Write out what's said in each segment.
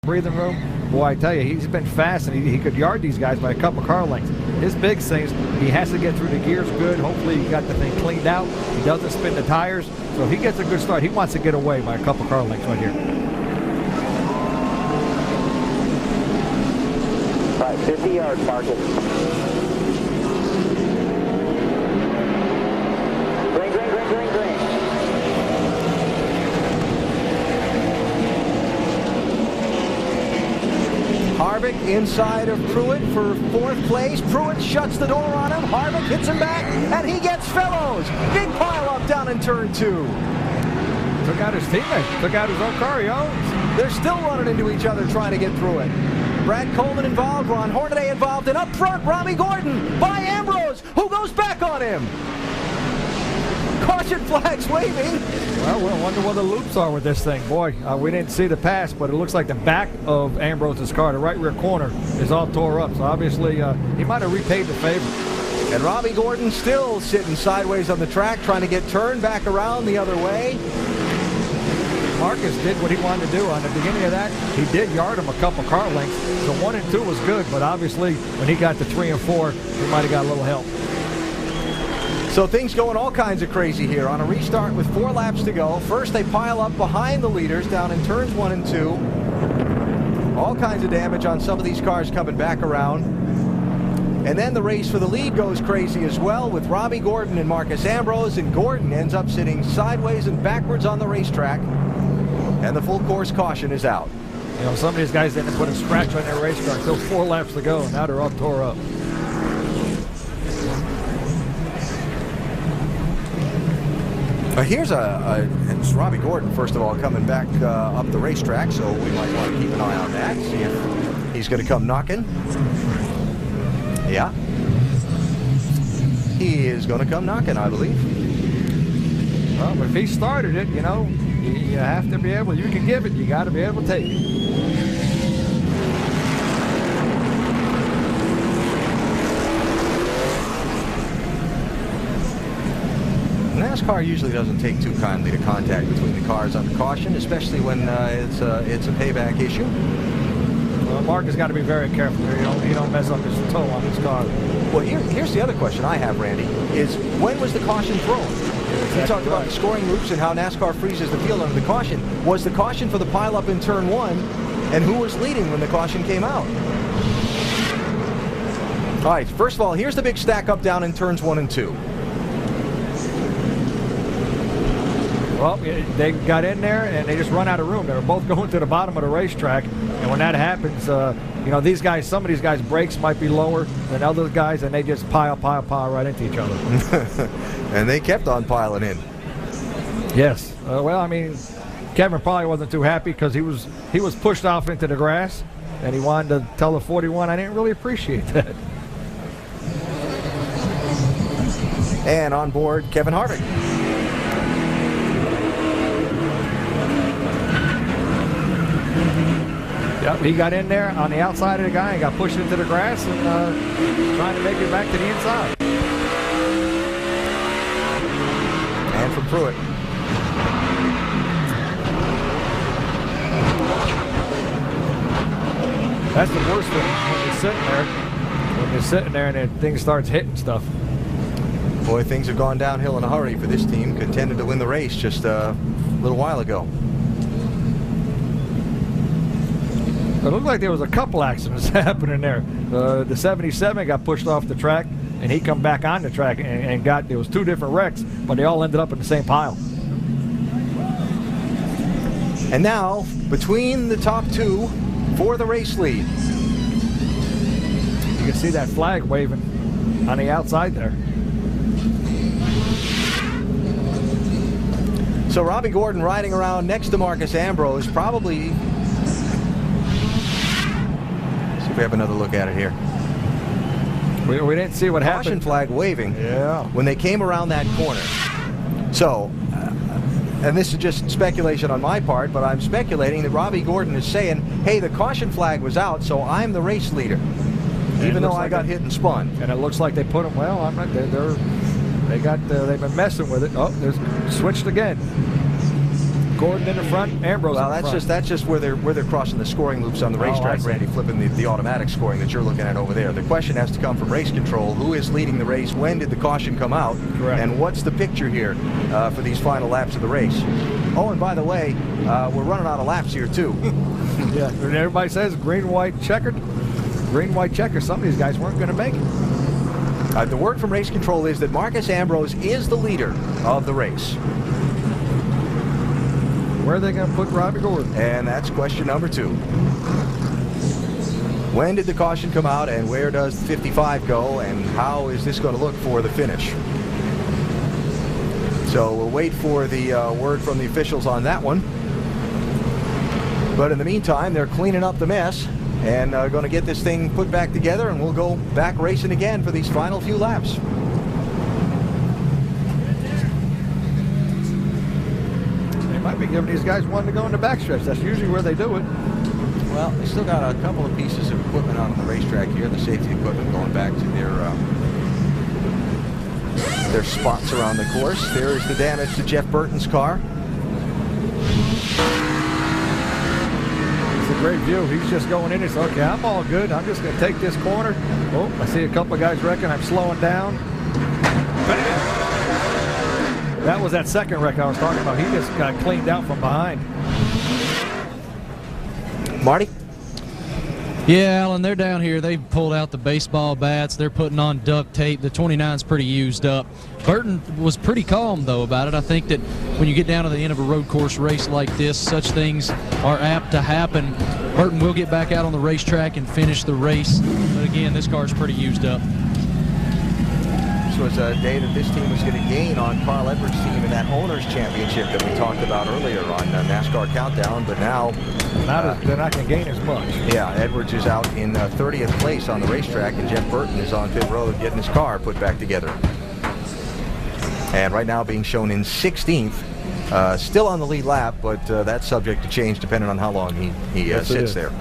breathing room. Boy, I tell you, he's been fast, and he could yard these guys by a couple car lengths. His big thing is he has to get through the gears good. Hopefully he got the thing cleaned out. He doesn't spin the tires. So if he gets a good start, he wants to get away by a couple car lengths right here. All right, 50 yards, Marcus. Green, green, green, green, green. Harvick inside of Pruitt for 4th place. Pruitt shuts the door on him. Harvick hits him back, and he gets Fellows. Big pile up down in turn 2. Took out his teammate. Took out his own car he owns. They're still running into each other trying to get through it. Brad Coleman involved, Ron Hornaday involved, and up front, Robbie Gordon by Ambrose, who goes back on him. Caution flags waving. Well, we'll wonder what the loops are with this thing. Boy, we didn't see the pass, but it looks like the back of Ambrose's car, the right rear corner, is all tore up. So obviously, he might have repaid the favor. And Robbie Gordon still sitting sideways on the track, trying to get turned back around the other way. Marcus did what he wanted to do. On the beginning of that, he did yard him a couple car lengths. So 1 and 2 was good, but obviously when he got to 3 and 4, he might have got a little help. So things going all kinds of crazy here on a restart with 4 laps to go. First they pile up behind the leaders down in turns 1 and 2. All kinds of damage on some of these cars coming back around. And then the race for the lead goes crazy as well with Robbie Gordon and Marcus Ambrose, and Gordon ends up sitting sideways and backwards on the racetrack. And the full course caution is out. You know, some of these guys didn't put a scratch on their race car until 4 laps to go, and now they're all tore up. Here's it's Robbie Gordon, first of all, coming back up the racetrack, so we might want to keep an eye on that, see if he's going to come knocking. Yeah. He is going to come knocking, I believe. Well, if he started it, you know, you have to be able, you can give it, you got to be able to take it. NASCAR usually doesn't take too kindly to contact between the cars under caution, especially when it's a payback issue. Well, Mark has got to be very careful here. He don't mess up his toe on his car. Well, here's the other question I have, Randy, is when was the caution thrown? You talked about the scoring loops and how NASCAR freezes the field under the caution. Was the caution for the pileup in turn 1, and who was leading when the caution came out? All right, first of all, here's the big stack up down in turns 1 and 2. Well, they got in there and they just run out of room. They were both going to the bottom of the racetrack, and when that happens, you know, these guys, some of these guys' brakes might be lower than other guys, and they just pile right into each other. And they kept on piling in. Yes. Well, I mean, Kevin probably wasn't too happy because he was pushed off into the grass, and he wanted to tell the 41, I didn't really appreciate that. And on board, Kevin Harvick. Yep, he got in there on the outside of the guy and got pushed into the grass and trying to make it back to the inside. And for Pruitt. That's the worst thing when you're sitting there. When you're sitting there and the thing starts hitting stuff. Boy, things have gone downhill in a hurry for this team. Contended to win the race just a little while ago. It looked like there was a couple accidents happening there. The 77 got pushed off the track, and he come back on the track and there was 2 different wrecks, but they all ended up in the same pile. And now, between the top 2 for the race lead. You can see that flag waving on the outside there. So Robbie Gordon riding around next to Marcus Ambrose, probably. We have another look at it here. We didn't see what happened. Caution flag waving. Yeah. When they came around that corner. So, and this is just speculation on my part, but I'm speculating that Robbie Gordon is saying, hey, the caution flag was out, so I'm the race leader. Even though I got hit and spun. And it looks like they put him, well, I'm not, they've been messing with it. Oh, there's switched again. Gordon in the front, Ambrose Well, in the front. that's just where they're crossing the scoring loops on the Oh, I racetrack, see. Randy, flipping the automatic scoring that you're looking at over there. The question has to come from race control. Who is leading the race? When did the caution come out? Correct. And what's the picture here for these final laps of the race? Oh, and by the way, we're running out of laps here too. Yeah, and everybody says green, white, checkered. Green, white, checkered. Some of these guys weren't going to make it. The word from race control is that Marcus Ambrose is the leader of the race. Where are they going to put Robbie Gordon? And that's question number 2. When did the caution come out, and where does 55 go, and how is this going to look for the finish? So we'll wait for the word from the officials on that one. But in the meantime, they're cleaning up the mess and going to get this thing put back together, and we'll go back racing again for these final few laps. Might be giving these guys one to go in the backstretch. That's usually where they do it. Well, they still got a couple of pieces of equipment out on the racetrack here. The safety equipment going back to their spots around the course. There is the damage to Jeff Burton's car. It's a great view. He's just going in. He says, okay, I'm all good. I'm just going to take this corner. Oh, I see a couple of guys wrecking. I'm slowing down. Bam! That was that second wreck I was talking about. He just got cleaned out from behind. Marty? Yeah, Alan, they're down here. They've pulled out the baseball bats. They're putting on duct tape. The 29's pretty used up. Burton was pretty calm, though, about it. I think that when you get down to the end of a road course race like this, such things are apt to happen. Burton will get back out on the racetrack and finish the race. But again, this car's pretty used up. This was a day that this team was going to gain on Carl Edwards' team in that Owners' Championship that we talked about earlier on NASCAR Countdown, but now They're not going to gain as much. yeah, Edwards is out in 30th place on the racetrack, and Jeff Burton is on pit road getting his car put back together. And right now being shown in 16th, still on the lead lap, but that's subject to change depending on how long he Yes, it sits is. there.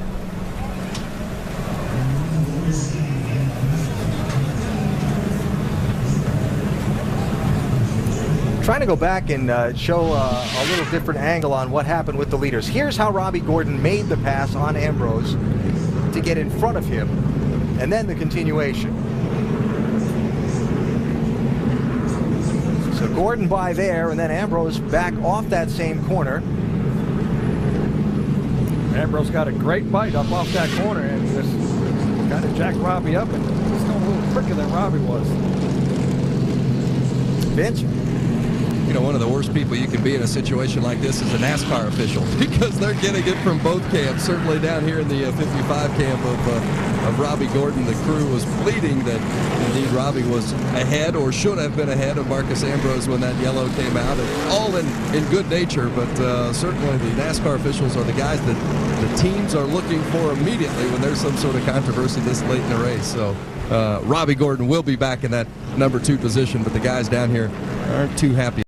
Trying to go back and show a little different angle on what happened with the leaders. Here's how Robbie Gordon made the pass on Ambrose to get in front of him, and then the continuation. So Gordon by there, and then Ambrose back off that same corner. Ambrose got a great bite up off that corner and just kind of jacked Robbie up and just going a little quicker than Robbie was. Vince? You know, one of the worst people you can be in a situation like this is a NASCAR official because they're getting it from both camps. Certainly down here in the 55 camp of Robbie Gordon, the crew was pleading that indeed Robbie was ahead or should have been ahead of Marcus Ambrose when that yellow came out. And all in good nature, but certainly the NASCAR officials are the guys that the teams are looking for immediately when there's some sort of controversy this late in the race. So Robbie Gordon will be back in that number 2 position, but the guys down here aren't too happy.